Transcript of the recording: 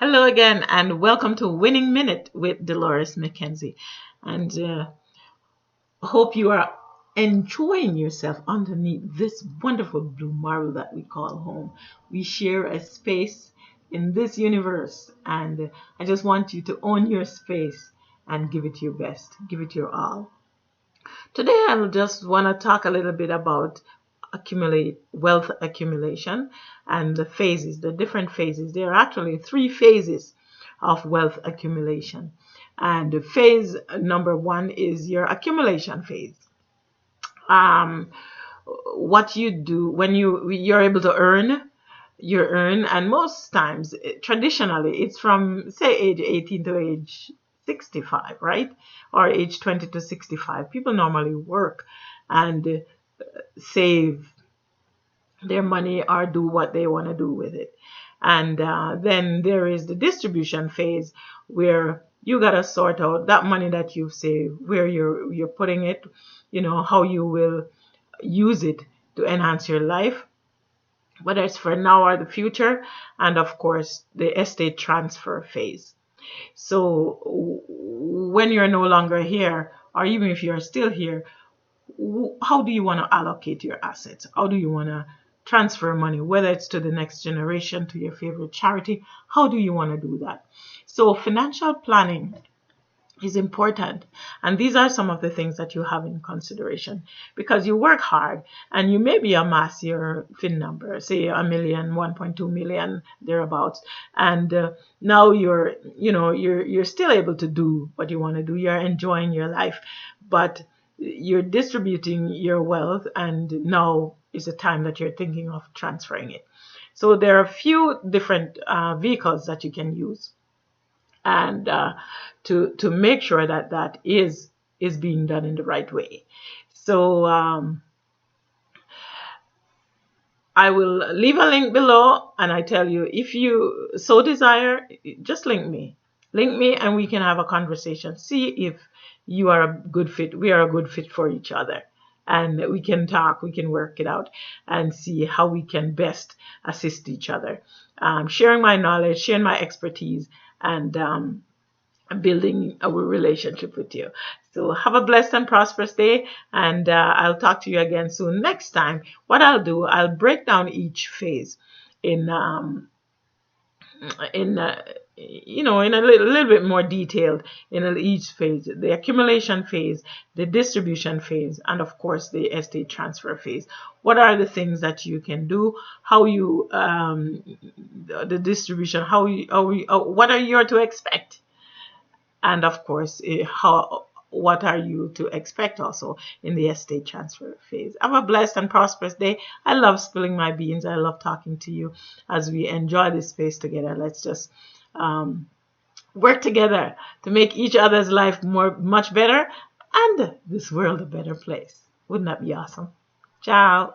Hello again, and welcome to Winning Minute with Dolores McKenzie. And hope you are enjoying yourself underneath this wonderful blue marble that we call home. We share a space in this universe, and I just want you to own your space and give it your best, give it your all. Today, I just want to talk a little bit about accumulate wealth accumulation and the phases, the different phases. There are actually three phases of wealth accumulation. And phase number one is your accumulation phase. Um, what you do when you're able to earn, you earn, and most times, traditionally, it's from say age 18 to age 65, right? Or age 20 to 65. People normally work and save their money or do what they want to do with it. And then there is the distribution phase where you got to sort out that money that you've saved, where you're putting it, how you will use it to enhance your life, whether it's for now or the future, and of course the estate transfer phase. So when you're no longer here, or even if you're still here, how do you want to allocate your assets? How do you want to transfer money, whether it's to the next generation, to your favorite charity? How do you want to do that? So financial planning is important, and these are some of the things that you have in consideration, because you work hard and you maybe amass your fin number, say a million, 1.2 million, thereabouts, and now you're still able to do what you want to do. You're enjoying your life, but you're distributing your wealth, and now is the time that you're thinking of transferring it. So there are a few different vehicles that you can use, and to make sure that that is being done in the right way. So I will leave a link below, and I tell you, if you so desire, just link me, and we can have a conversation. See if you are a good fit. We are a good fit for each other, and we can talk, we can work it out, and see how we can best assist each other. Sharing my knowledge, sharing my expertise, and building our relationship with you. So have a blessed and prosperous day, and I'll talk to you again soon. Next time, what I'll do, I'll break down each phase in in in a little bit more detailed in each phase: the accumulation phase, the distribution phase, and of course the estate transfer phase. What are the things that you can do? How you the distribution? What are you to expect? And of course, how what are you to expect also in the estate transfer phase. Have a blessed and prosperous day. I love spilling my beans. I love talking to you as we enjoy this space together. Let's just work together to make each other's life much better, and this world a better place. Wouldn't that be awesome? Ciao.